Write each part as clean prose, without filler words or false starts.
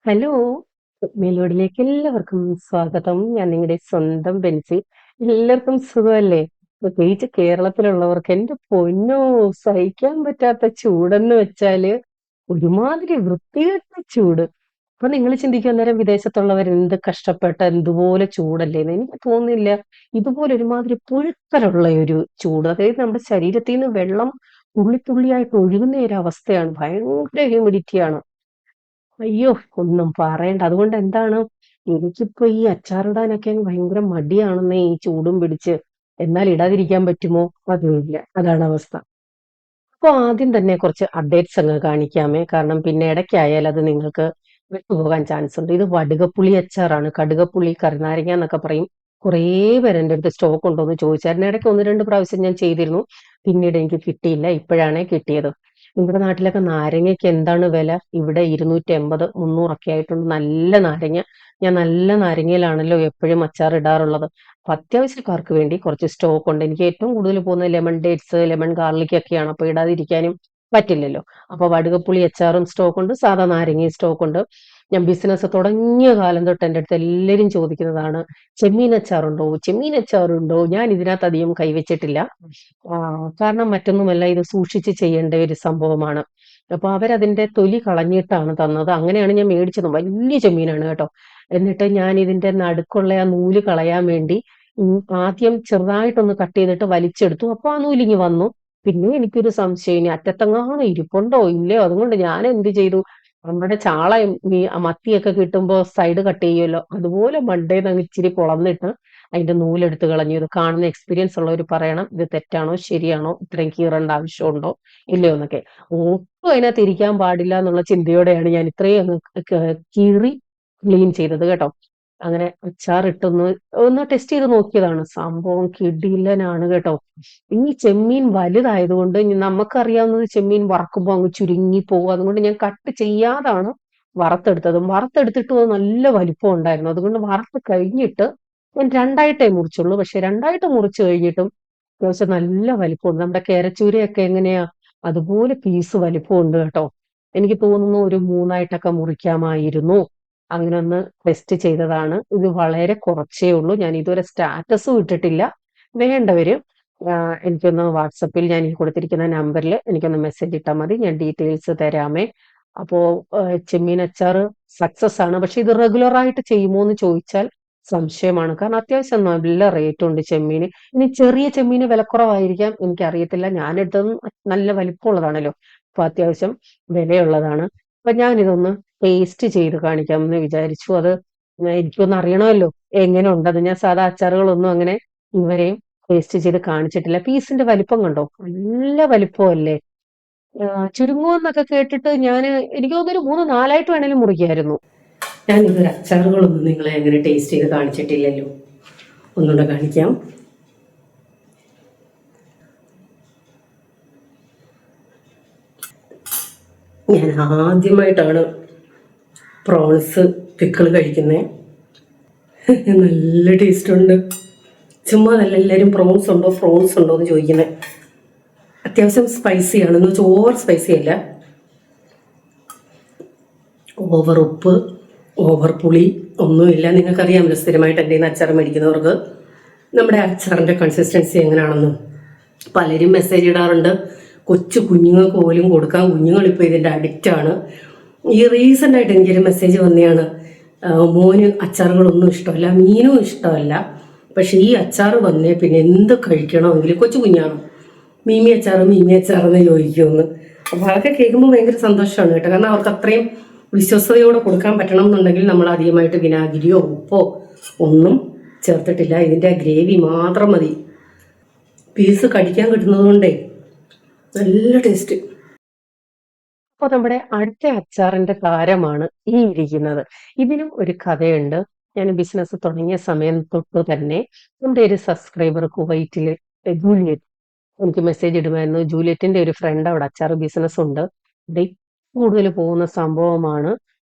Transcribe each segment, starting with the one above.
Hello! മെലോഡിയിലേക്ക് എല്ലാവർക്കും സ്വാഗതം. ഞാൻ നിങ്ങളുടെ സ്വന്തം ബെൻസി. എല്ലാവർക്കും സുഖമല്ലേ? പ്രത്യേകിച്ച് കേരളത്തിലുള്ളവർക്ക് എന്റെ പൊന്നോ! സഹിക്കാൻ പറ്റാത്ത ചൂടെന്ന് വെച്ചാല് ഒരുമാതിരി വൃത്തികെട്ട ചൂട്. അപ്പൊ നിങ്ങൾ ചിന്തിക്കും അന്നേരം വിദേശത്തുള്ളവർ എന്ത് കഷ്ടപ്പെട്ട എന്തുപോലെ ചൂടല്ലേന്ന്. എനിക്ക് തോന്നുന്നില്ല ഇതുപോലെ ഒരുമാതിരി പുഴുക്കലുള്ള ഒരു ചൂട്. അതായത് നമ്മുടെ ശരീരത്തിൽ നിന്ന് വെള്ളം തുള്ളി തുള്ളിയായിട്ട് ഒഴുകുന്ന ഒരു അവസ്ഥയാണ്. ഭയങ്കര ഹ്യൂമിഡിറ്റിയാണ്. അയ്യോ! ഒന്നും പറയണ്ട. അതുകൊണ്ട് എന്താണ്, എനിക്കിപ്പോ ഈ അച്ചാറിടാനൊക്കെ അങ്ങ് ഭയങ്കര മടിയാണെന്നേ ഈ ചൂടും പിടിച്ച്. എന്നാൽ ഇടാതിരിക്കാൻ പറ്റുമോ? അതുമില്ല. അതാണ് അവസ്ഥ. അപ്പൊ ആദ്യം തന്നെ കുറച്ച് അപ്ഡേറ്റ്സ് അങ്ങ് കാണിക്കാമേ. കാരണം പിന്നെ ഇടയ്ക്കായാൽ അത് നിങ്ങൾക്ക് വിട്ടുപോകാൻ ചാൻസ് ഉണ്ട്. ഇത് വടുകപ്പുളി അച്ചാറാണ്. കടുകപ്പുളി, കരുനാരങ്ങ എന്നൊക്കെ പറയും. കുറേ പേര് എൻ്റെ അടുത്ത് സ്റ്റോക്ക് ഉണ്ടോന്ന് ചോദിച്ചായിരുന്നു. ഇടയ്ക്ക് 1, 2 പ്രാവശ്യം ഞാൻ ചെയ്തിരുന്നു. പിന്നീട് എനിക്ക് കിട്ടിയില്ല. ഇപ്പോഴാണേ കിട്ടിയത്. നമ്മുടെ നാട്ടിലൊക്കെ നാരങ്ങയ്ക്ക് എന്താണ് വില? ഇവിടെ 280, 300 ഒക്കെ ആയിട്ടുണ്ട്. നല്ല നാരങ്ങ. ഞാൻ നല്ല നാരങ്ങയിലാണല്ലോ എപ്പോഴും അച്ചാർ ഇടാറുള്ളത്. അപ്പൊ അത്യാവശ്യക്കാർക്ക് വേണ്ടി കുറച്ച് സ്റ്റോക്ക് ഉണ്ട്. എനിക്ക് ഏറ്റവും കൂടുതൽ പോകുന്നത് ലെമൺ ഡേറ്റ്സ്, ലെമൺ ഗാർലിക് ഒക്കെയാണ്. അപ്പൊ ഇടാതിരിക്കാനും പറ്റില്ലല്ലോ. അപ്പൊ വടുകപ്പുളി അച്ചാറും സ്റ്റോക്ക് ഉണ്ട്, സാധാ നാരങ്ങയും സ്റ്റോക്ക് ഉണ്ട്. ഞാൻ ബിസിനസ് തുടങ്ങിയ കാലം തൊട്ട് എൻ്റെ അടുത്ത് എല്ലാവരും ചോദിക്കുന്നതാണ്, ചെമ്മീൻ അച്ചാറുണ്ടോ? ചെമ്മീൻ അച്ചാറുണ്ടോ? ഞാൻ ഇതിനകത്ത് അധികം കൈവച്ചിട്ടില്ല. കാരണം മറ്റൊന്നുമല്ല, ഇത് സൂക്ഷിച്ച് ചെയ്യേണ്ട ഒരു സംഭവമാണ്. അപ്പൊ അവരതിന്റെ തൊലി കളഞ്ഞിട്ടാണ് തന്നത്. അങ്ങനെയാണ് ഞാൻ മേടിച്ചത്. വലിയ ചെമ്മീനാണ് കേട്ടോ. എന്നിട്ട് ഞാൻ ഇതിന്റെ നടുക്കുള്ള ആ നൂല് കളയാൻ വേണ്ടി ആദ്യം ചെറുതായിട്ടൊന്ന് കട്ട് ചെയ്തിട്ട് വലിച്ചെടുത്തു. അപ്പൊ ആ നൂലിങ്ങി വന്നു. പിന്നെ എനിക്കൊരു സംശയം, ഇനി അറ്റത്തെങ്ങാനും ഇരിപ്പുണ്ടോ ഇല്ലയോ. അതുകൊണ്ട് ഞാൻ എന്ത് ചെയ്തു, നമ്മുടെ ചാളയും മത്തിയൊക്കെ കിട്ടുമ്പോ സൈഡ് കട്ട് ചെയ്യുമല്ലോ, അതുപോലെ മണ്ടേന്ന് അങ്ങ് ഇച്ചിരി പൊളന്നിട്ട് അതിന്റെ നൂലെടുത്ത് കളഞ്ഞു. ഇത് കാണുന്ന എക്സ്പീരിയൻസ് ഉള്ളവർ പറയണം, ഇത് തെറ്റാണോ ശരിയാണോ, ഇത്രയും കീറേണ്ട ആവശ്യമുണ്ടോ ഇല്ലയോ എന്നൊക്കെ. ഒട്ടും അതിനകത്ത് ഇരിക്കാൻ പാടില്ല എന്നുള്ള ചിന്തയോടെയാണ് ഞാൻ ഇത്രയും അങ്ങ് കീറി ക്ലീൻ ചെയ്തത് കേട്ടോ. അങ്ങനെ അച്ചാറിട്ടൊന്ന് ഒന്ന് ടെസ്റ്റ് ചെയ്ത് നോക്കിയതാണ്. സംഭവം കിടിലനാണ് കേട്ടോ. ഈ ചെമ്മീൻ വലുതായതുകൊണ്ട് നമുക്കറിയാവുന്നത് ചെമ്മീൻ വറക്കുമ്പോൾ അങ്ങ് ചുരുങ്ങി പോകും. അതുകൊണ്ട് ഞാൻ കട്ട് ചെയ്യാതാണ് വറുത്തെടുത്തത്. വറുത്തെടുത്തിട്ട് നല്ല വലിപ്പം ഉണ്ടായിരുന്നു. അതുകൊണ്ട് വറുത്ത് കഴിഞ്ഞിട്ട് ഞാൻ രണ്ടായിട്ടേ മുറിച്ചുള്ളൂ. പക്ഷെ രണ്ടായിട്ട് മുറിച്ചു കഴിഞ്ഞിട്ടും അത്യാവശ്യം നല്ല വലിപ്പമുണ്ട്. നമ്മുടെ കേരച്ചൂരയൊക്കെ എങ്ങനെയാ അതുപോലെ പീസ് വലിപ്പമുണ്ട് കേട്ടോ. എനിക്ക് തോന്നുന്നു ഒരു മൂന്നായിട്ടൊക്കെ മുറിക്കാമായിരുന്നു. അങ്ങനെ ഒന്ന് ടെസ്റ്റ് ചെയ്തതാണ്. ഇത് വളരെ കുറച്ചേ ഉള്ളൂ. ഞാൻ ഇതുവരെ സ്റ്റാറ്റസും ഇട്ടിട്ടില്ല. വേണ്ടവര് എനിക്കൊന്ന് വാട്സപ്പിൽ ഞാൻ ഈ കൊടുത്തിരിക്കുന്ന നമ്പറിൽ എനിക്കൊന്ന് മെസ്സേജ് ഇട്ടാൽ മതി. ഞാൻ ഡീറ്റെയിൽസ് തരാമേ. അപ്പോ ചെമ്മീൻ അച്ചാറ് സക്സസ് ആണ്. പക്ഷെ ഇത് റെഗുലർ ആയിട്ട് ചെയ്യുമോ എന്ന് ചോദിച്ചാൽ സംശയമാണ്. കാരണം അത്യാവശ്യം നല്ല റേറ്റ് ഉണ്ട് ചെമ്മീന്. ഇനി ചെറിയ ചെമ്മീന് വിലക്കുറവായിരിക്കാം, എനിക്കറിയത്തില്ല. ഞാനിട്ടതും നല്ല വലിപ്പമുള്ളതാണല്ലോ, അപ്പൊ അത്യാവശ്യം വിലയുള്ളതാണ്. അപ്പൊ ഞാനിതൊന്ന് ടേസ്റ്റ് ചെയ്ത് കാണിക്കാമെന്ന് വിചാരിച്ചു. അത് എനിക്കൊന്ന് അറിയണമല്ലോ എങ്ങനെ ഉണ്ടത്. ഞാൻ സാധാ അച്ചാറുകളൊന്നും അങ്ങനെ ഇവരെയും ടേസ്റ്റ് ചെയ്ത് കാണിച്ചിട്ടില്ല. പീസിന്റെ വലിപ്പം കണ്ടോ, നല്ല വലിപ്പമല്ലേ. ചുരുങ്ങുമെന്നൊക്കെ കേട്ടിട്ട് എനിക്ക് തോന്നുന്നു ഒരു 3, 4ആയിട്ട് വേണേലും മുറിക്കായിരുന്നു. ഞാൻ ഇതൊരു അച്ചാറുകളൊന്നും നിങ്ങളെ അങ്ങനെ ടേസ്റ്റ് ചെയ്ത് കാണിച്ചിട്ടില്ലല്ലോ. ഒന്നുകൂടെ കാണിക്കാം. ഞാൻ ആദ്യമായിട്ടാണ് പ്രോൺസ് പിക്കിൾ കഴിക്കുന്നത്. നല്ല ടേസ്റ്റ് ഉണ്ട്. ചുമ്മാ നല്ല എല്ലാവരും പ്രോൺസ് ഉണ്ടോ എന്ന് ചോദിക്കുന്നത്. അത്യാവശ്യം സ്പൈസിയാണ്, എന്ന് വെച്ചാൽ ഓവർ സ്പൈസി അല്ല. ഓവർ ഉപ്പ്, ഓവർ പുളി ഒന്നുമില്ല. നിങ്ങൾക്കറിയാമല്ലോ സ്ഥിരമായിട്ട് എൻ്റെ നിന്ന് അച്ചാർ മേടിക്കുന്നവർക്ക് നമ്മുടെ അച്ചാറിൻ്റെ കൺസിസ്റ്റൻസി എങ്ങനെയാണെന്ന്. പലരും മെസ്സേജ് ഇടാറുണ്ട്, കൊച്ചു കുഞ്ഞുങ്ങൾക്ക് പോലും കൊടുക്കാൻ, കുഞ്ഞുങ്ങളിപ്പോൾ ഇതിൻ്റെ അഡിക്റ്റാണ്. ഈ റീസെൻ്റായിട്ട് എനിക്കൊരു മെസ്സേജ് വന്നെയാണ്, മോന് അച്ചാറുകളൊന്നും ഇഷ്ടമല്ല, മീനും ഇഷ്ടമല്ല, പക്ഷെ ഈ അച്ചാർ വന്നേ പിന്നെ എന്ത് കഴിക്കണമെങ്കിലും കൊച്ചു കുഞ്ഞാണ് മീമി അച്ചാറെന്ന് ചോദിക്കുമെന്ന്. അപ്പോൾ അതൊക്കെ കേൾക്കുമ്പോൾ ഭയങ്കര സന്തോഷമാണ് കേട്ടോ. കാരണം അവർക്ക് അത്രയും വിശ്വസ്തയോടെ കൊടുക്കാൻ പറ്റണം എന്നുണ്ടെങ്കിൽ നമ്മൾ അധികമായിട്ട് വിനാഗിരിയോ ഉപ്പോ ഒന്നും ചേർത്തിട്ടില്ല. ഇതിൻ്റെ ഗ്രേവി മാത്രം മതി. പീസ് കടിക്കാൻ കിട്ടുന്നത് കൊണ്ടേ നല്ല ടേസ്റ്റ്. അപ്പോൾ നമ്മുടെ അടുത്ത അച്ചാറിന്റെ താരമാണ് ഈ ഇരിക്കുന്നത്. ഇതിനും ഒരു കഥയുണ്ട്. ഞാൻ ബിസിനസ് തുടങ്ങിയ സമയം തൊട്ട് തന്നെ എൻ്റെ ഒരു സബ്സ്ക്രൈബർ കുവൈറ്റില് ജൂലിയറ്റ് എനിക്ക് മെസ്സേജ് ഇടുമായിരുന്നു. ജൂലിയറ്റിന്റെ ഒരു ഫ്രണ്ട് അവിടെ അച്ചാർ ബിസിനസ് ഉണ്ട്. ഇവിടെ കൂടുതൽ പോകുന്ന സംഭവമാണ്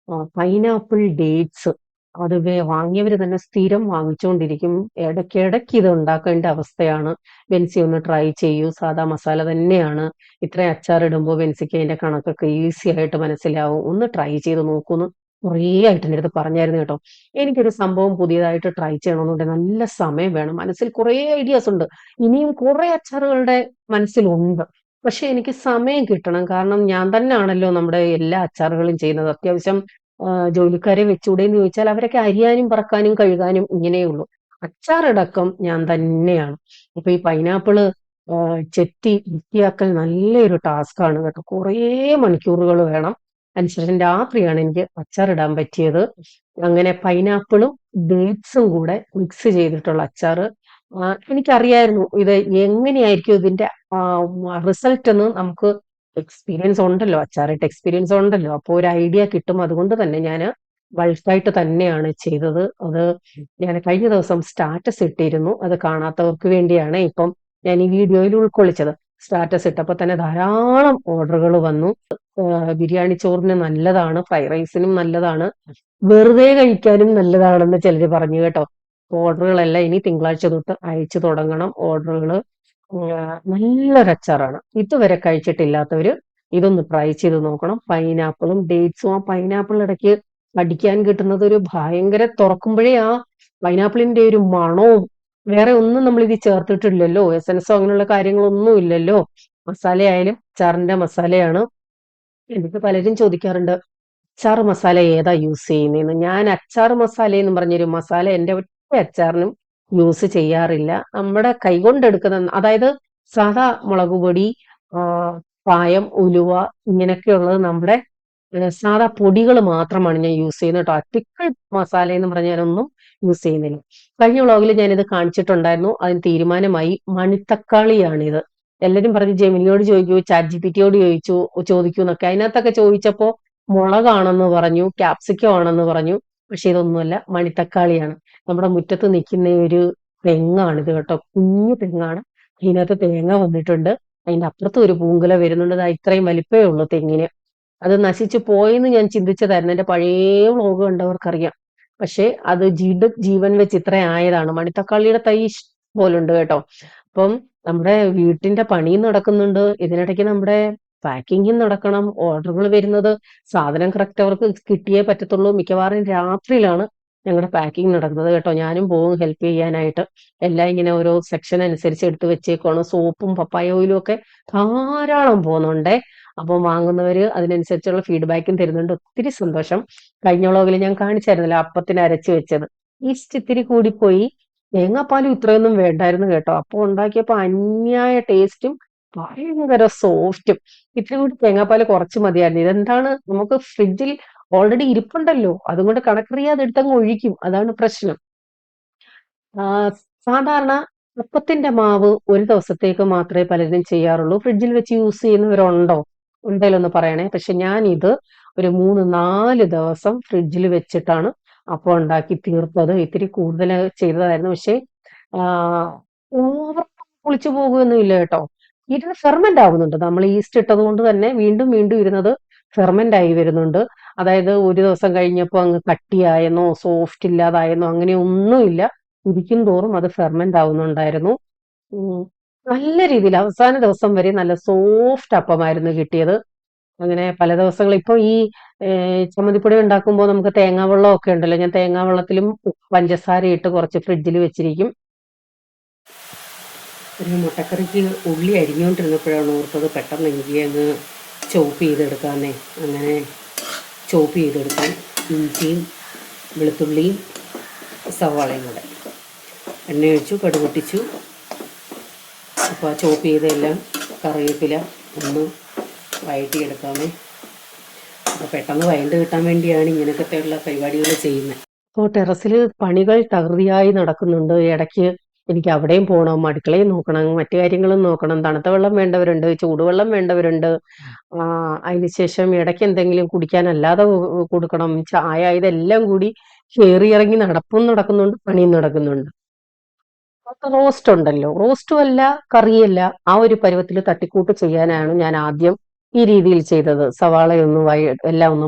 പൈനാപ്പിൾ ഡേറ്റ്സ്. അത് വാങ്ങിയവർ തന്നെ സ്ഥിരം വാങ്ങിച്ചുകൊണ്ടിരിക്കും. ഇടയ്ക്കിടയ്ക്ക് ഇത് ഉണ്ടാക്കേണ്ട അവസ്ഥയാണ്. ബെൻസി ഒന്ന് ട്രൈ ചെയ്യൂ, സാധാ മസാല തന്നെയാണ്. ഇത്രയും അച്ചാർ ഇടുമ്പോൾ ബെൻസിക്ക് അതിന്റെ കണക്കൊക്കെ ഈസി ആയിട്ട് മനസ്സിലാവും. ഒന്ന് ട്രൈ ചെയ്ത് നോക്കുന്നു. കുറേ ആയിട്ട് എൻ്റെ അടുത്ത് പറഞ്ഞായിരുന്നു കേട്ടോ. എനിക്കൊരു സംഭവം പുതിയതായിട്ട് ട്രൈ ചെയ്യണമെന്നുണ്ടെങ്കിൽ നല്ല സമയം വേണം. മനസ്സിൽ കുറേ ഐഡിയാസ് ഉണ്ട്. ഇനിയും കുറേ അച്ചാറുകളുടെ മനസ്സിലുണ്ട്. പക്ഷെ എനിക്ക് സമയം കിട്ടണം. കാരണം ഞാൻ തന്നെയാണല്ലോ നമ്മുടെ എല്ലാ അച്ചാറുകളും ചെയ്യുന്നത്. അത്യാവശ്യം ജോലിക്കാരെ വെച്ചൂടെന്ന് ചോദിച്ചാൽ അവരൊക്കെ അരിയാനും പറക്കാനും കഴുകാനും ഇങ്ങനെയുള്ളൂ. അച്ചാറടക്കം ഞാൻ തന്നെയാണ്. ഇപ്പൊ ഈ പൈനാപ്പിള് ചെത്തി വൃത്തിയാക്കൽ നല്ലൊരു ടാസ്ക്കാണ് കേട്ടോ. കുറേ മണിക്കൂറുകൾ വേണം. അതിനുശേഷം രാത്രിയാണ് എനിക്ക് അച്ചാറിടാൻ പറ്റിയത്. അങ്ങനെ പൈനാപ്പിളും ഡേറ്റ്സും കൂടെ മിക്സ് ചെയ്തിട്ടുള്ള അച്ചാറ്. എനിക്കറിയായിരുന്നു ഇത് എങ്ങനെയായിരിക്കും ഇതിന്റെ റിസൾട്ട് എന്ന്. നമുക്ക് എക്സ്പീരിയൻസ് ഉണ്ടല്ലോ, അച്ചാറിട്ട് എക്സ്പീരിയൻസ് ഉണ്ടല്ലോ. അപ്പൊ ഒരു ഐഡിയ കിട്ടും. അതുകൊണ്ട് തന്നെ ഞാൻ ബൾക്കായിട്ട് തന്നെയാണ് ചെയ്തത്. അത് ഞാൻ കഴിഞ്ഞ ദിവസം സ്റ്റാറ്റസ് ഇട്ടിരുന്നു. അത് കാണാത്തവർക്ക് വേണ്ടിയാണ് ഇപ്പം ഞാൻ ഈ വീഡിയോയിൽ ഉൾക്കൊള്ളിച്ചത്. സ്റ്റാറ്റസ് ഇട്ടപ്പോൾ തന്നെ ധാരാളം ഓർഡറുകൾ വന്നു. ബിരിയാണി ചോറിന് നല്ലതാണ്, ഫ്രൈഡ് റൈസിനും നല്ലതാണ്, വെറുതെ കഴിക്കാനും നല്ലതാണെന്ന് ചിലര് പറഞ്ഞു കേട്ടോ. ഓർഡറുകളെല്ലാം ഇനി തിങ്കളാഴ്ച തൊട്ട് അയച്ചു തുടങ്ങണം ഓർഡറുകൾ. നല്ലൊരു അച്ചാറാണ്. ഇതുവരെ കഴിച്ചിട്ടില്ലാത്തവര് ഇതൊന്ന് ട്രൈ ചെയ്ത് നോക്കണം. പൈനാപ്പിളും ഡേറ്റ്സും. ആ പൈനാപ്പിൾ ഇടയ്ക്ക് കടിക്കാൻ കിട്ടുന്നത് ഒരു ഭയങ്കര, തുറക്കുമ്പോഴേ ആ പൈനാപ്പിളിന്റെ ഒരു മണവും. വേറെ ഒന്നും നമ്മൾ ഇത് ചേർത്തിട്ടില്ലല്ലോ, എസൻസോ അങ്ങനെയുള്ള കാര്യങ്ങളൊന്നും ഇല്ലല്ലോ. മസാലയായാലും അച്ചാറിന്റെ മസാലയാണ്. എനിക്ക് പലരും ചോദിക്കാറുണ്ട് അച്ചാർ മസാല ഏതാ യൂസ് ചെയ്യുന്നതെന്ന്. ഞാൻ അച്ചാർ മസാല എന്ന് പറഞ്ഞൊരു മസാല എന്റെ ഒറ്റ അച്ചാറിനും യൂസ് ചെയ്യാറില്ല. നമ്മുടെ കൈകൊണ്ടെടുക്കുന്ന, അതായത് സാധാ മുളക് പൊടി, ആ, കായം, ഉലുവ, ഇങ്ങനെയൊക്കെയുള്ളത് നമ്മുടെ സാധാ പൊടികൾ മാത്രമാണ് ഞാൻ യൂസ് ചെയ്യുന്നത് കേട്ടോ. പിക്കിൾ മസാല എന്ന് പറഞ്ഞാൽ ഞാനൊന്നും യൂസ് ചെയ്യുന്നില്ല. കഴിഞ്ഞ വ്ളോഗിൽ ഞാനിത് കാണിച്ചിട്ടുണ്ടായിരുന്നു. അതിന് തീരുമാനമായി. മണിത്തക്കാളിയാണിത്. എല്ലാരും പറഞ്ഞു ജെമിനിയോട് ചോദിക്കൂ, ചാറ്റ് ജിപിറ്റിയോട് ചോദിക്കൂ എന്നൊക്കെ. അതിനകത്തൊക്കെ ചോദിച്ചപ്പോ മുളകാണെന്ന് പറഞ്ഞു, ക്യാപ്സിക്കം ആണെന്ന് പറഞ്ഞു. പക്ഷെ ഇതൊന്നുമല്ല, മണിത്തക്കാളിയാണ്. നമ്മുടെ മുറ്റത്ത് നിൽക്കുന്ന ഒരു തെങ്ങാണിത് കേട്ടോ. കുഞ്ഞു തെങ്ങാണ്. അതിനകത്ത് തേങ്ങ വന്നിട്ടുണ്ട്. അതിന്റെ അപ്പുറത്ത് ഒരു പൂങ്കുല വരുന്നുണ്ട്. ദാ ഇത്രയും വലിപ്പമേ ഉള്ളൂ തെങ്ങിന്. അത് നശിച്ചു പോയെന്ന് ഞാൻ ചിന്തിച്ചതായിരുന്നു. എന്റെ പഴയ വ്ളോഗ് കണ്ടവർക്കറിയാം. പക്ഷെ അത് ജീവൻ വെച്ച് ഇത്ര ആയതാണ്. മണിത്തക്കാളിയുടെ തൈ പോലുണ്ട് കേട്ടോ. അപ്പം നമ്മുടെ വീട്ടിന്റെ പണിയും നടക്കുന്നുണ്ട്. ഇതിനിടയ്ക്ക് നമ്മുടെ പാക്കിങ്ങും നടക്കണം. ഓർഡറുകൾ വരുന്നത്, സാധനം കറക്റ്റ് അവർക്ക് കിട്ടിയേ പറ്റത്തുള്ളൂ. മിക്കവാറും രാത്രിയിലാണ് ഞങ്ങളുടെ പാക്കിംഗ് നടക്കുന്നത് കേട്ടോ. ഞാനും പോകും ഹെൽപ്പ് ചെയ്യാനായിട്ട്. എല്ലാം ഇങ്ങനെ ഓരോ സെക്ഷൻ അനുസരിച്ച് എടുത്ത് വെച്ചേക്കുവാണ്. സോപ്പും പപ്പായ ഓയിലും ഒക്കെ ധാരാളം പോകുന്നുണ്ടേ. അപ്പം വാങ്ങുന്നവര് അതിനനുസരിച്ചുള്ള ഫീഡ്ബാക്കും തരുന്നുണ്ട്. ഒത്തിരി സന്തോഷം. കഴിഞ്ഞ വ്ളോഗിൽ ഞാൻ കാണിച്ചായിരുന്നല്ലോ അപ്പത്തിന് അരച്ച് വെച്ചത്. ഈസ്റ്റ് ഇത്തിരി കൂടിപ്പോയി. തേങ്ങാപ്പാലും ഇത്രയൊന്നും വേണ്ടായിരുന്നു കേട്ടോ. അപ്പൊ ഉണ്ടാക്കിയപ്പോ അന്യായ ടേസ്റ്റും ഭയങ്കര സോഫ്റ്റും. ഇത്തിരി കൂടി തേങ്ങാപ്പാല് കുറച്ച് മതിയായിരുന്നു. ഇതെന്താണ്, നമുക്ക് ഫ്രിഡ്ജിൽ ഓൾറെഡി ഇരിപ്പുണ്ടല്ലോ, അതുകൊണ്ട് കണക്കറിയാതെ എടുത്തങ്ങ് ഒഴിക്കും. അതാണ് പ്രശ്നം. ആ, സാധാരണ അപ്പത്തിന്റെ മാവ് ഒരു ദിവസത്തേക്ക് മാത്രമേ പലരും ചെയ്യാറുള്ളൂ. ഫ്രിഡ്ജിൽ വെച്ച് യൂസ് ചെയ്യുന്നവരുണ്ടോ? ഉണ്ടെങ്കിലൊന്ന് പറയണേ. പക്ഷെ ഞാൻ ഇത് ഒരു 3-4 ദിവസം ഫ്രിഡ്ജിൽ വെച്ചിട്ടാണ് അപ്പം ഉണ്ടാക്കി തീർത്തത്. ഇത്തിരി കൂടുതൽ ചെയ്തതായിരുന്നു. പക്ഷെ ഓവർ പുളിച്ചു പോകുകയൊന്നുമില്ല കേട്ടോ. ഇരുന്ന് ഫെർമെന്റ് ആവുന്നുണ്ട്. നമ്മൾ ഈസ്റ്റ് ഇട്ടത് കൊണ്ട് തന്നെ വീണ്ടും വീണ്ടും ഇരുന്നത് ഫെർമെന്റ് ആയി വരുന്നുണ്ട്. അതായത് ഒരു ദിവസം കഴിഞ്ഞപ്പോൾ അങ്ങ് കട്ടിയായെന്നോ സോഫ്റ്റ് ഇല്ലാതായെന്നോ അങ്ങനെ ഒന്നുമില്ല. ഇരിക്കും തോറും അത് ഫെർമെന്റ് ആവുന്നുണ്ടായിരുന്നു. ഉം. നല്ല രീതിയിൽ അവസാന ദിവസം വരെ നല്ല സോഫ്റ്റ് അപ്പമായിരുന്നു കിട്ടിയത്. അങ്ങനെ പല ദിവസങ്ങൾ ഇപ്പൊ ഈ ചമ്മന്തിപ്പൊടി ഉണ്ടാക്കുമ്പോൾ നമുക്ക് തേങ്ങാവെള്ളം ഒക്കെ ഉണ്ടല്ലോ. ഞാൻ തേങ്ങാവെള്ളത്തിലും പഞ്ചസാര ഇട്ട് കുറച്ച് ഫ്രിഡ്ജിൽ വെച്ചിരിക്കും. ഒരു മുട്ടക്കറിക്ക് ഉള്ളി അരിഞ്ഞുകൊണ്ടിരുന്നപ്പോഴാണ് ഓർത്തത് പെട്ടെന്ന് എനിക്ക് അങ്ങ് ചോപ്പ് ചെയ്തെടുക്കാന്നേ. അങ്ങനെ ചോപ്പ് ചെയ്തെടുക്കാൻ ഇഞ്ചിയും വെളുത്തുള്ളിയും സവാളയും കൂടെ എണ്ണ ഒഴിച്ചു, കടുക് പൊട്ടിച്ചു. അപ്പോൾ ആ ചോപ്പ് ചെയ്തെല്ലാം കറിവേപ്പില ഒന്ന് വഴറ്റിയെടുക്കാമേ. അപ്പോൾ പെട്ടെന്ന് വഴണ്ട് കിട്ടാൻ വേണ്ടിയാണ് ഇങ്ങനത്തെയുള്ള പരിപാടികൾ ചെയ്യുന്നത്. അപ്പോൾ ടെറസിൽ പണികൾ തകൃതിയായി നടക്കുന്നുണ്ട്. ഇടയ്ക്ക് എനിക്ക് അവിടെയും പോകണം, അടുക്കളയും നോക്കണം, മറ്റു കാര്യങ്ങളും നോക്കണം. തണുത്ത വെള്ളം വേണ്ടവരുണ്ട്, ചൂടുവെള്ളം വേണ്ടവരുണ്ട്. അതിനുശേഷം ഇടയ്ക്ക് എന്തെങ്കിലും കുടിക്കാൻ അല്ലാതെ കൊടുക്കണം, ചായ. ഇതെല്ലാം കൂടി കയറിയിറങ്ങി നടപ്പും നടക്കുന്നുണ്ട്, പണിയും നടക്കുന്നുണ്ട്. റോസ്റ്റ് ഉണ്ടല്ലോ, റോസ്റ്റും അല്ല കറിയല്ല, ആ ഒരു പരുവത്തിൽ തട്ടിക്കൂട്ട് ചെയ്യാനാണ് ഞാൻ ആദ്യം ഈ രീതിയിൽ ചെയ്തത്. സവാളയൊന്ന് എല്ലാം ഒന്ന്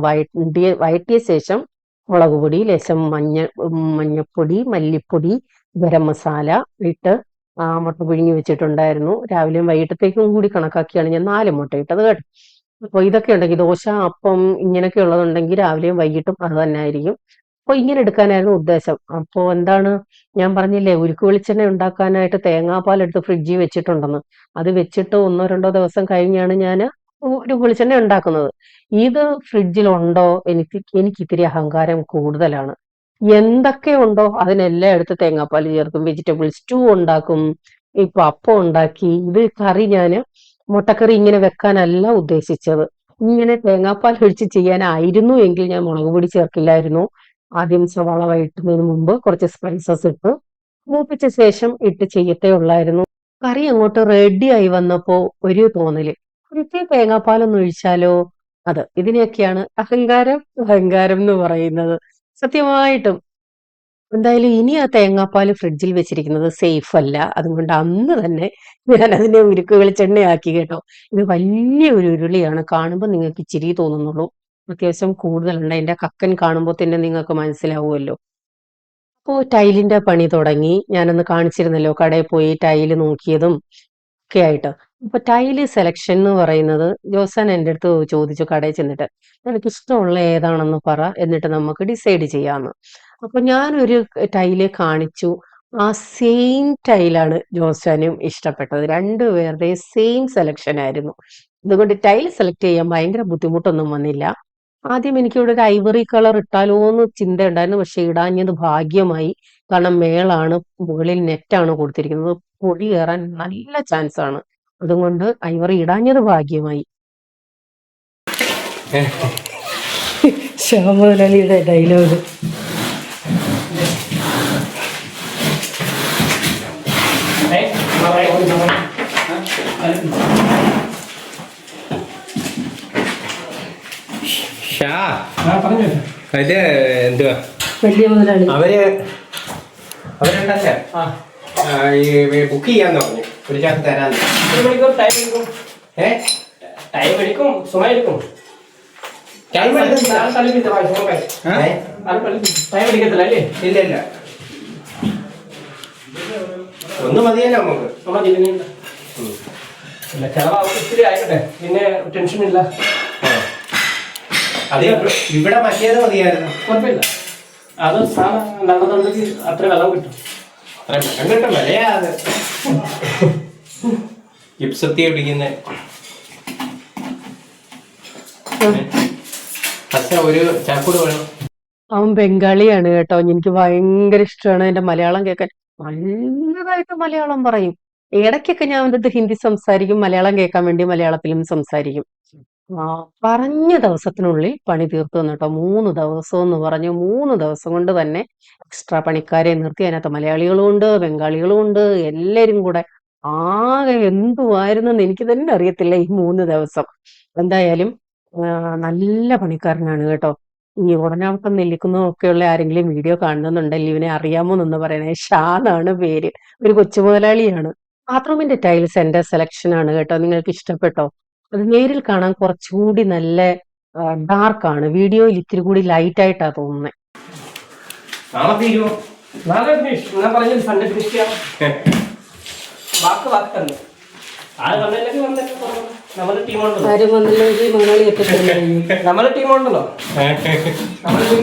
വഴറ്റിയ ശേഷം മുളക് പൊടി, ലേശം മഞ്ഞപ്പൊടി, മല്ലിപ്പൊടി, ഗരം മസാല ഇട്ട് മുട്ട പുഴുങ്ങി വെച്ചിട്ടുണ്ടായിരുന്നു. രാവിലെയും വൈകിട്ടത്തേക്കും കൂടി കണക്കാക്കിയാണ് ഞാൻ 4 മുട്ട ഇട്ടത് കേട്ടോ. അപ്പൊ ഇതൊക്കെ ഉണ്ടെങ്കിൽ ദോശ, അപ്പം ഇങ്ങനെയൊക്കെ ഉള്ളതുണ്ടെങ്കിൽ രാവിലെയും വൈകിട്ടും അത് തന്നെ ആയിരിക്കും. അപ്പൊ ഇങ്ങനെ എടുക്കാനായിരുന്നു ഉദ്ദേശം. അപ്പൊ എന്താണ്, ഞാൻ പറഞ്ഞില്ലേ ഉരുക്ക് വെളിച്ചെണ്ണ ഉണ്ടാക്കാനായിട്ട് തേങ്ങാപ്പാൽ എടുത്ത് ഫ്രിഡ്ജിൽ വെച്ചിട്ടുണ്ടെന്ന്. അത് വെച്ചിട്ട് 1-2 ദിവസം കഴിഞ്ഞാണ് ഞാൻ ഉരുക്ക് വെളിച്ചെണ്ണ ഉണ്ടാക്കുന്നത്. ഇത് ഫ്രിഡ്ജിലുണ്ടോ, എനിക്ക് ഇത്തിരി അഹങ്കാരം കൂടുതലാണ്. എന്തൊക്കെ ഉണ്ടോ അതിനെല്ലാം എടുത്ത് തേങ്ങാപ്പാൽ ചേർക്കും. വെജിറ്റബിൾ സ്റ്റൂ ഉണ്ടാക്കും, ഇപ്പൊ അപ്പം ഉണ്ടാക്കി. ഇത് കറി ഞാന് മുട്ടക്കറി ഇങ്ങനെ വെക്കാനല്ല ഉദ്ദേശിച്ചത്. ഇങ്ങനെ തേങ്ങാപ്പാൽ ഒഴിച്ച് ചെയ്യാനായിരുന്നു എങ്കിൽ ഞാൻ മുളക് പൊടി ചേർക്കില്ലായിരുന്നു. ആദ്യം സവാള വഴറ്റുന്നതിന് മുമ്പ് കുറച്ച് സ്പൈസസ് ഇട്ട് മൂപ്പിച്ച ശേഷം ഇട്ട് ചെയ്യത്തേ ഉള്ളായിരുന്നു. കറി അങ്ങോട്ട് റെഡി ആയി വന്നപ്പോ ഒരു തോന്നല്, ഒരിത്തിരി തേങ്ങാപ്പാലൊന്ന് ഒഴിച്ചാലോ. ഇതിനെയൊക്കെയാണ് അഹങ്കാരം അഹങ്കാരം എന്ന് പറയുന്നത്. സത്യമായിട്ടും എന്തായാലും ഇനി ആ തേങ്ങാപ്പാല് ഫ്രിഡ്ജിൽ വെച്ചിരിക്കുന്നത് സേഫ് അല്ല. അതുകൊണ്ട് അന്ന് തന്നെ ഞാൻ അതിനെ ഉരുക്ക് വെളിച്ചെണ്ണയാക്കി കേട്ടോ. ഇത് വലിയ ഒരു ഉരുളിയാണ്. കാണുമ്പോൾ നിങ്ങൾക്ക് ഇച്ചിരി തോന്നുന്നുള്ളൂ, അത്യാവശ്യം കൂടുതലുണ്ട്. അതിന്റെ കക്കൻ കാണുമ്പോൾ തന്നെ നിങ്ങൾക്ക് മനസ്സിലാവുമല്ലോ. അപ്പോ ടൈലിന്റെ പണി തുടങ്ങി. ഞാനന്ന് കാണിച്ചിരുന്നല്ലോ കടയിൽ പോയി ടൈല് നോക്കിയതും ഒക്കെ ആയിട്ട്. അപ്പൊ ടൈല് സെലക്ഷൻ എന്ന് പറയുന്നത് ജോസാൻ എൻ്റെ അടുത്ത് ചോദിച്ചു കടയിൽ ചെന്നിട്ട്, നിനക്ക് ഇഷ്ടമുള്ള ഏതാണെന്ന് പറ, എന്നിട്ട് നമുക്ക് ഡിസൈഡ് ചെയ്യാമെന്ന്. അപ്പൊ ഞാനൊരു ടൈല് കാണിച്ചു. ആ സെയിം ടൈലാണ് ജോസാനും ഇഷ്ടപ്പെട്ടത്. രണ്ടുപേരുടെയും സെയിം സെലക്ഷൻ ആയിരുന്നു. അതുകൊണ്ട് ടൈൽ സെലക്ട് ചെയ്യാൻ ഭയങ്കര ബുദ്ധിമുട്ടൊന്നും വന്നില്ല. ആദ്യം എനിക്കിവിടെ ഒരു ഐവറി കളർ ഇട്ടാലോ എന്ന് ചിന്തയുണ്ടായിരുന്നു. പക്ഷെ ഇടാഞ്ഞത് ഭാഗ്യമായി. കാരണം മേളാണ്, മുകളിൽ നെറ്റാണ് കൊടുത്തിരിക്കുന്നത്. പൊടി കയറാൻ നല്ല ചാൻസ് ആണ്. അതുകൊണ്ട് ഐവറി ഇടാഞ്ഞത് ഭാഗ്യമായി. ശ്യാമലളിയുടെ ഡയലോഗ്. ഇത് എന്തുവാ വലിയ മുതലാളി അവരുണ്ടല്ലേ ഈ ബുക്ക് ചെയ്യാന്ന് പറഞ്ഞു, ഒരു ചാക്ക് തരാന്ന്. ടൈം എടുക്കും, സുഖം എടുക്കും. ടൈം എടുക്കത്തില്ല അല്ലേ? ഇല്ല ഇല്ല, ഒന്ന് മതിയല്ലോ നമുക്ക്. ചെലവാകും, ഇത്തിരി ആയിക്കോട്ടെ, പിന്നെ ടെൻഷൻ ഇല്ല. അത് ഇവിടെ മറ്റേത് മതിയായിരുന്നു. കുഴപ്പമില്ല, അത് സാധനം നല്ലതുണ്ടെങ്കിൽ അത്ര വെള്ളം കിട്ടും. വെള്ളം കിട്ടും, വിലയാ അത്. ഇപ്സത്തി പിടിക്കുന്ന ഒരു ചാക്കൂട് വേണം. അവൻ ബംഗാളിയാണ് കേട്ടോ. എനിക്ക് ഭയങ്കര ഇഷ്ടമാണ് എന്റെ മലയാളം കേൾക്കാൻ. നല്ലതായിട്ട് മലയാളം പറയും. ഇടയ്ക്കൊക്കെ ഞാൻ അവൻ്റെ അടുത്ത് ഹിന്ദി സംസാരിക്കും, മലയാളം കേൾക്കാൻ വേണ്ടി മലയാളത്തിലും സംസാരിക്കും. പറഞ്ഞ ദിവസത്തിനുള്ളിൽ പണി തീർത്തു തന്നു കേട്ടോ. 3 ദിവസം എന്ന് പറഞ്ഞു. 3 ദിവസം കൊണ്ട് തന്നെ എക്സ്ട്രാ പണിക്കാരെ നിർത്തി. അതിനകത്ത് മലയാളികളും ഉണ്ട്, ബംഗാളികളും ഉണ്ട്, എല്ലാരും കൂടെ. ആകെ എന്തുവായിരുന്നെന്ന് എനിക്ക് തന്നെ അറിയത്തില്ല ഈ 3 ദിവസം. എന്തായാലും നല്ല പണിക്കാരനാണ് കേട്ടോ. ഈ ഉടനാവട്ടം നെല്ലിക്കുന്നതും ഒക്കെയുള്ള ആരെങ്കിലും വീഡിയോ കാണുന്നുണ്ടെങ്കിൽ ഇവനെ അറിയാമോ എന്ന് പറയണേ. ഷാ എന്നാണ് പേര്. ഒരു കൊച്ചു മുതലാളിയാണ്. ബാത്റൂമിന്റെ ടൈൽസ് എന്റെ സെലക്ഷൻ ആണ് കേട്ടോ. നിങ്ങൾക്ക് ഇഷ്ടപ്പെട്ടോ? അത് നേരിൽ കാണാൻ കുറച്ചുകൂടി നല്ല ഡാർക്ക് ആണ്. വീഡിയോയിൽ ഇത്തിരി കൂടി ലൈറ്റ് ആയിട്ടാ തോന്നുന്നത്. നാളെ തീരുമോ? നാളെ ഫിനിഷ്, ഞാൻ പറഞ്ഞത് സൺഡേ ഫിനിഷ് ചെയ്യാം. വാക്ക് തന്നെ. ആര് വന്നില്ലെങ്കിൽ നമ്മുടെ ടീമുണ്ടല്ലോ. ആരും വന്നില്ലെങ്കിൽ മലയാളി എത്തില്ല. നമ്മുടെ ടീമുണ്ടല്ലോ. നമ്മുടെ ടീം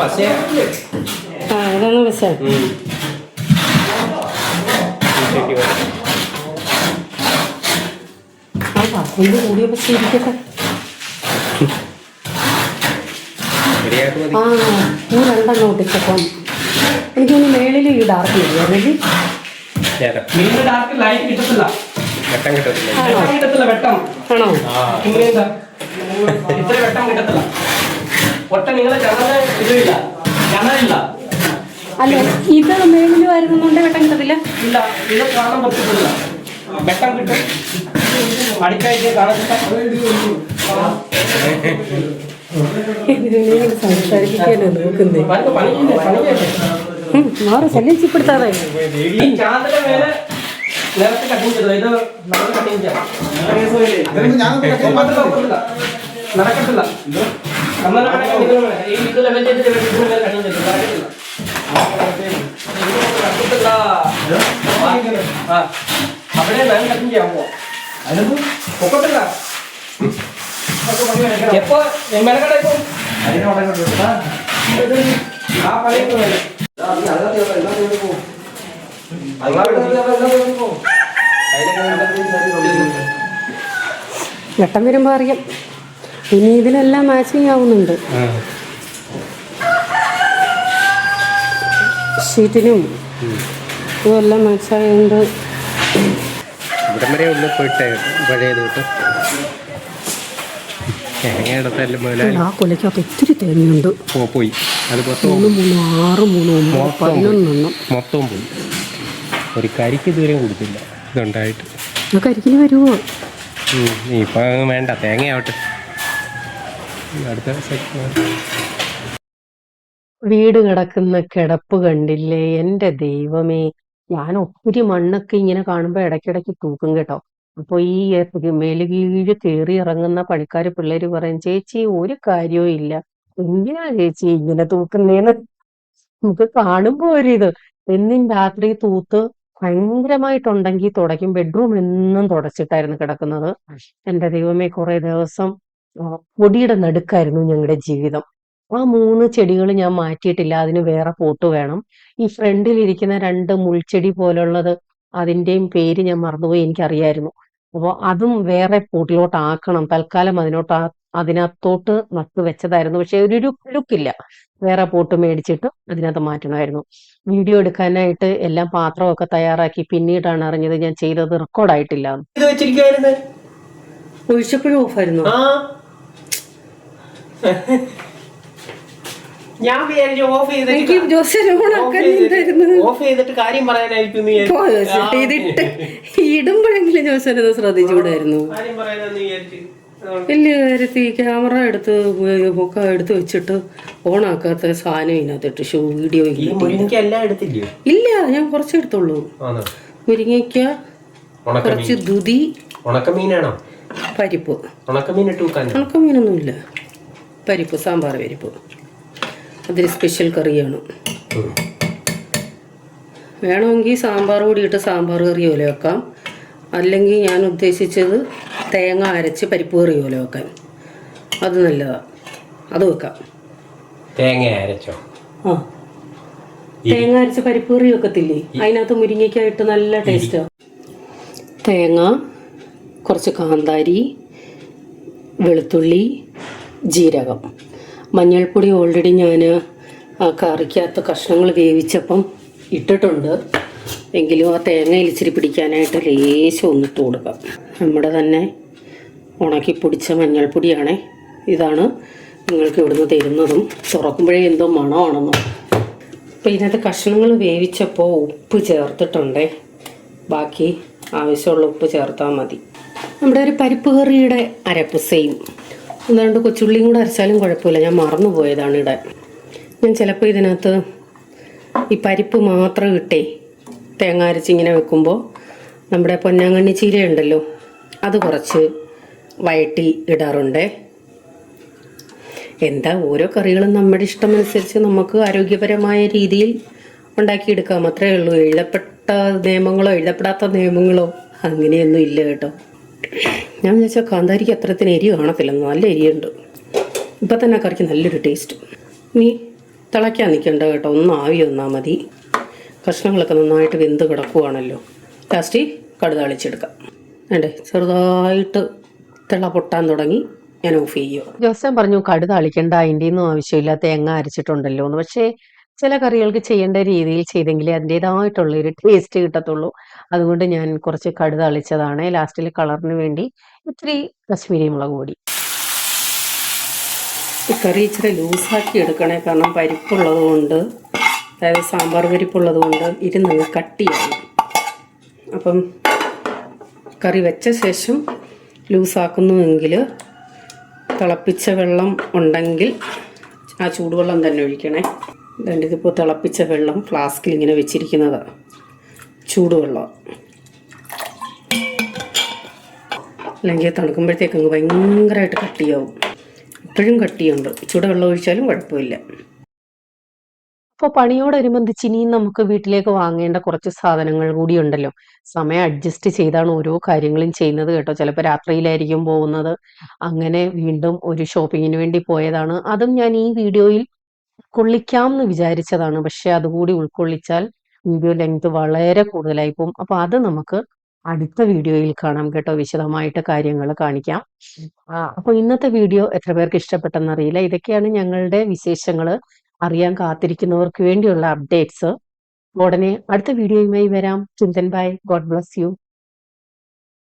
പസേ അതാണ് പക്ഷേ കൂടിയ പക്ഷേ ഇരിക്കട്ടെ. രണ്ടെണ്ണം ഒട്ടിച്ചപ്പം എനിക്കൊന്ന് മേളിൽ ഈ ഡാർക്ക് വരികയാണെങ്കിൽ ഡാർക്ക് ലൈറ്റ് കിട്ടത്തില്ല. വെട്ടം കിട്ടത്തില്ല. കിട്ടത്തില്ല, വെട്ടം ആണോ? ഇങ്ങനെന്താ ഇത്ര വെട്ടം കിട്ടത്തില്ല. ഒട്ട നിങ്ങളെ ഇതില്ല, ജനലില്ല. അല്ല, ഇത് മേളിൽ വരുന്നുണ്ട് വെട്ടം കിട്ടത്തില്ല. ഇല്ല, ഇത് കാണാൻ പറ്റത്തില്ല. വെട്ടം കിട്ടും, അടിക്കായിട്ട് കാണത്തില്ല. സംസാരിപ്പിക്കാനോ നോക്കുന്നേ? മാറി ശല്യപ്പെടുത്താതെ. ഈ ചാന്തിന്റെ മേലെ നേരത്തെ കട്ടിങ് ചെയ്തോ, ഇത് നമുക്ക് കട്ടിങ് ചെയ്യാം. നടക്കത്തില്ല. നമ്മൾ ഈ ഇത് ലെവൽ ചെയ്തിട്ട് കട്ടിങ് ചെയ്തു നടക്കത്തില്ല. അവിടെ ഞാൻ കട്ടിങ് ചെയ്യാൻ പോവാം. അതിനൊന്നും പൊക്കത്തില്ല. എപ്പോ മെനക്കട ഇപ്പം ആ പണിയൊക്കെ വേണം. ഘട്ടം വരുമ്പോ അറിയാം. ഇനി ഇതിനെല്ലാം മാച്ചിങ് ആവുന്നുണ്ട്. ഷീറ്റിനും ഇതെല്ലാം മാച്ചായതുകൊണ്ട് ഇവിടം വരെ ഉള്ളിൽ പോയിട്ട് പഴയത് കിട്ടും. തേങ്ങ എടുത്തല്ലേ മുതലാളി. ആ കൊലയ്ക്കകത്ത് ഒത്തിരി തേങ്ങയുണ്ട്. പോയി അത് 3, 6, 3, 11 മൊത്തവും പോയി. ഒരു കരിക്ക് ഇതുവരെയും കൊടുത്തില്ല ഇതുണ്ടായിട്ട്. കരിക്കിന് വരുമോ? ഇപ്പം വേണ്ട, തേങ്ങയാവട്ടെ. അടുത്ത വീട് കിടക്കുന്ന കിടപ്പ് കണ്ടില്ലേ എൻ്റെ ദൈവമേ. ഞാൻ ഒത്തിരി മണ്ണൊക്കെ ഇങ്ങനെ കാണുമ്പോ ഇടയ്ക്കിടയ്ക്ക് തൂക്കും കേട്ടോ. അപ്പൊ ഈ മേലുകീഴ് കയറി ഇറങ്ങുന്ന പണിക്കാര് പിള്ളേര് പറയും, ചേച്ചി ഒരു കാര്യവും ഇല്ല, എന്തിനാ ചേച്ചി ഇങ്ങനെ തൂക്കുന്നേന്ന്. നമുക്ക് കാണുമ്പോ ഒരിത്. എന്നും രാത്രി തൂത്ത് ഭയങ്കരമായിട്ടുണ്ടെങ്കിൽ തുടയ്ക്കും. ബെഡ്റൂം എന്നും തുടച്ചിട്ടായിരുന്നു കിടക്കുന്നത്. എൻ്റെ ദൈവമേ, കുറെ ദിവസം പൊടിയുടെ നടുക്കായിരുന്നു ഞങ്ങളുടെ ജീവിതം. ആ 3 ചെടികൾ ഞാൻ മാറ്റിയിട്ടില്ല. അതിന് വേറെ പോട്ട് വേണം. ഈ ഫ്രണ്ടിലിരിക്കുന്ന 2 മുൾച്ചെടി പോലുള്ളത്, അതിന്റെയും പേര് ഞാൻ മറന്നുപോയി, എനിക്കറിയായിരുന്നു. അപ്പോൾ അതും വേറെ പോട്ടിലോട്ട് ആക്കണം. തൽക്കാലം അതിനകത്തോട്ട് നട്ടു വെച്ചതായിരുന്നു. പക്ഷെ ഒരു ലുക്കില്ല. വേറെ പോട്ട് മേടിച്ചിട്ട് അതിനകത്ത് മാറ്റണമായിരുന്നു. വീഡിയോ എടുക്കാനായിട്ട് എല്ലാം പാത്രമൊക്കെ തയ്യാറാക്കി. പിന്നീടാണ് അറിഞ്ഞത് ഞാൻ ചെയ്തത് റെക്കോർഡായിട്ടില്ല. ഇത് വെച്ചിരിക്കുവായിരുന്നു. ഒഴിച്ചപ്പോഴും ഓഫായിരുന്നു. ഞാൻ വിചാരിച്ചു ഓഫ് ചെയ്തിട്ട് കാര്യം പറയാനായിരിക്കും ഇതിട്ട് ഇടുമ്പോഴെങ്കിലും ജോസഫ് ശ്രദ്ധിച്ചുകൂടായിരുന്നു. കാര്യം പറയാനെന്ന് വിചാരിച്ചു. വലിയ കാര്യത്തിൽ ക്യാമറ എടുത്ത് ഒക്കെ എടുത്ത് വെച്ചിട്ട് ഓണാക്കാത്ത സാധനം ഇതിനകത്തിട്ട് വീഡിയോ ഇല്ല. ഞാൻ കുറച്ചെടുത്തുള്ളൂ. മുരിങ്ങയ്ക്ക, കുറച്ച് ദുതി, ഉണക്കമീനാണോ? പരിപ്പ്. ഉണക്കമീനൊന്നുമില്ല. പരിപ്പ്, സാമ്പാർ പരിപ്പ്. അതൊരു സ്പെഷ്യൽ കറിയാണ്. വേണമെങ്കിൽ സാമ്പാർ കൂടി ഇട്ട് സാമ്പാർ കറി പോലെ വെക്കാം. അല്ലെങ്കിൽ ഞാൻ ഉദ്ദേശിച്ചത് തേങ്ങ അരച്ച് പരിപ്പ് കറി പോലെ വെക്കാൻ. അത് നല്ലതാണ്, അത് വെക്കാം. തേങ്ങ അരച്ചോ? ആ, തേങ്ങ അരച്ച് പരിപ്പ് കറി വെക്കത്തില്ലേ? അതിനകത്ത് മുരിങ്ങയ്ക്കായിട്ട് നല്ല ടേസ്റ്റാണ്. തേങ്ങ, കുറച്ച് കാന്താരി, വെളുത്തുള്ളി, ജീരകം, മഞ്ഞൾപ്പൊടി ഓൾറെഡി ഞാൻ ആ കറിക്കകത്ത് കഷ്ണങ്ങൾ വേവിച്ചപ്പം ഇട്ടിട്ടുണ്ട്. എങ്കിലും ആ തേങ്ങയിൽ ഇച്ചിരി പിടിക്കാനായിട്ട് ലേശം ഒന്നിട്ട് കൊടുക്കാം. നമ്മുടെ തന്നെ ഉണക്കി പൊടിച്ച മഞ്ഞൾപ്പൊടിയാണേ. ഇതാണ് നിങ്ങൾക്ക് ഇവിടുന്ന് തരുന്നതും. തുറക്കുമ്പോഴേ എന്തോ മണമാണെന്നോ. അപ്പോൾ ഇതിനകത്ത് കഷ്ണങ്ങൾ വേവിച്ചപ്പോൾ ഉപ്പ് ചേർത്തിട്ടുണ്ടേ. ബാക്കി ആവശ്യമുള്ള ഉപ്പ് ചേർത്താൽ മതി. നമ്മുടെ ഒരു പരിപ്പ് കറിയുടെ അരപ്പ് സെയിം. അതുകൊണ്ട് കൊച്ചുള്ളിയും കൂടെ അരച്ചാലും കുഴപ്പമില്ല. ഞാൻ മറന്നുപോയതാണ് ഇടാൻ. ഞാൻ ചിലപ്പോൾ ഇതിനകത്ത് ഈ പരിപ്പ് മാത്രം ഇട്ടേ തേങ്ങ അരച്ചിങ്ങനെ വെക്കുമ്പോൾ നമ്മുടെ പൊന്നാങ്കണ്ണി ചീര ഉണ്ടല്ലോ, അത് കുറച്ച് വഴറ്റി ഇടാറുണ്ട്. എന്താ, ഓരോ കറികളും നമ്മുടെ ഇഷ്ടമനുസരിച്ച് നമുക്ക് ആരോഗ്യപരമായ രീതിയിൽ ഉണ്ടാക്കിയെടുക്കാം. അത്രേ ഉള്ളൂ. എഴുതപ്പെട്ട നിയമങ്ങളോ എഴുതപ്പെടാത്ത നിയമങ്ങളോ അങ്ങനെയൊന്നും ഇല്ല കേട്ടോ. ഞാൻ വിചാരിച്ചാൽ കാന്താരിക്ക് അത്രത്തിന് എരി കാണത്തില്ലെന്ന്. നല്ല എരിയുണ്ട്. ഇപ്പം തന്നെ കറിക്ക് നല്ലൊരു ടേസ്റ്റ്. ഇനി തിളയ്ക്കാൻ നിൽക്കണ്ട കേട്ടോ, ഒന്ന് ആവി വന്നാൽ മതി. കഷ്ണങ്ങളൊക്കെ നന്നായിട്ട് വെന്ത് കിടക്കുവാണല്ലോ. ലാസ്റ്റ് കടുതാളിച്ചെടുക്കാം. വേണ്ടേ, ചെറുതായിട്ട് തിള പൊട്ടാൻ തുടങ്ങി. ഞാൻ ഓഫ് ചെയ്യുമോ. ജോസഫ് പറഞ്ഞു കടുതാളിക്കണ്ട, അതിൻ്റെ ഒന്നും ആവശ്യമില്ല, തേങ്ങ അരച്ചിട്ടുണ്ടല്ലോ എന്ന്. പക്ഷേ ചില കറികൾക്ക് ചെയ്യേണ്ട രീതിയിൽ ചെയ്തെങ്കിലേ അതിൻ്റെതായിട്ടുള്ളൊരു ടേസ്റ്റ് കിട്ടത്തുള്ളൂ. അതുകൊണ്ട് ഞാൻ കുറച്ച് കടുതാളിച്ചതാണ്. ലാസ്റ്റിൽ കളറിന് വേണ്ടി ഇത്തിരി കശ്മീരി മുളക് പൊടി. ഈ കറി ഇച്ചിരി ലൂസാക്കി എടുക്കണേ, കാരണം പരിപ്പുള്ളത് കൊണ്ട്, അതായത് സാമ്പാർ പരിപ്പുള്ളത് കൊണ്ട് ഇരുന്നങ്ങ് കട്ടിയായി. അപ്പം കറി വെച്ച ശേഷം ലൂസാക്കുന്നുവെങ്കിൽ തിളപ്പിച്ച വെള്ളം ഉണ്ടെങ്കിൽ ആ ചൂടുവെള്ളം തന്നെ ഒഴിക്കണേ. അതുകൊണ്ട് ഇതിപ്പോൾ തിളപ്പിച്ച വെള്ളം ഫ്ലാസ്കിൽ ഇങ്ങനെ വെച്ചിരിക്കുന്നതാണ്, ചൂടുവെള്ളം. അല്ലെങ്കിൽ തണുക്കുമ്പോഴത്തേക്കങ്ങ് ഭയങ്കരമായിട്ട് കട്ടിയാവും. ഇപ്പോഴും കട്ടിയുണ്ട്. ചൂടുവെള്ളം ഒഴിച്ചാലും കുഴപ്പമില്ല. അപ്പൊ പണിയോടനുബന്ധിച്ച് ഇനിയും നമുക്ക് വീട്ടിലേക്ക് വാങ്ങേണ്ട കുറച്ച് സാധനങ്ങൾ കൂടി ഉണ്ടല്ലോ. സമയം അഡ്ജസ്റ്റ് ചെയ്താണ് ഓരോ കാര്യങ്ങളും ചെയ്യുന്നത് കേട്ടോ. ചിലപ്പോൾ രാത്രിയിലായിരിക്കും പോകുന്നത്. അങ്ങനെ വീണ്ടും ഒരു ഷോപ്പിങ്ങിന് വേണ്ടി പോയതാണ്. അതും ഞാൻ ഈ വീഡിയോയിൽ ഉൾക്കൊള്ളിക്കാം എന്ന് വിചാരിച്ചതാണ്. പക്ഷെ അതുകൂടി ഉൾക്കൊള്ളിച്ചാൽ വീഡിയോ ലെങ്ത് വളരെ കൂടുതലായി പോകും. അപ്പൊ അത് നമുക്ക് അടുത്ത വീഡിയോയിൽ കാണാം കേട്ടോ. വിശദമായിട്ട് കാര്യങ്ങൾ കാണിക്കാം. അപ്പൊ ഇന്നത്തെ വീഡിയോ എത്ര പേർക്ക് ഇഷ്ടപ്പെട്ടെന്നറിയില്ല. ഇതൊക്കെയാണ് ഞങ്ങളുടെ വിശേഷങ്ങള്. അറിയാൻ കാത്തിരിക്കുന്നവർക്ക് വേണ്ടിയുള്ള അപ്ഡേറ്റ്സ്. ഉടനെ അടുത്ത വീഡിയോയുമായി വരാം. Chintan bye. God bless U.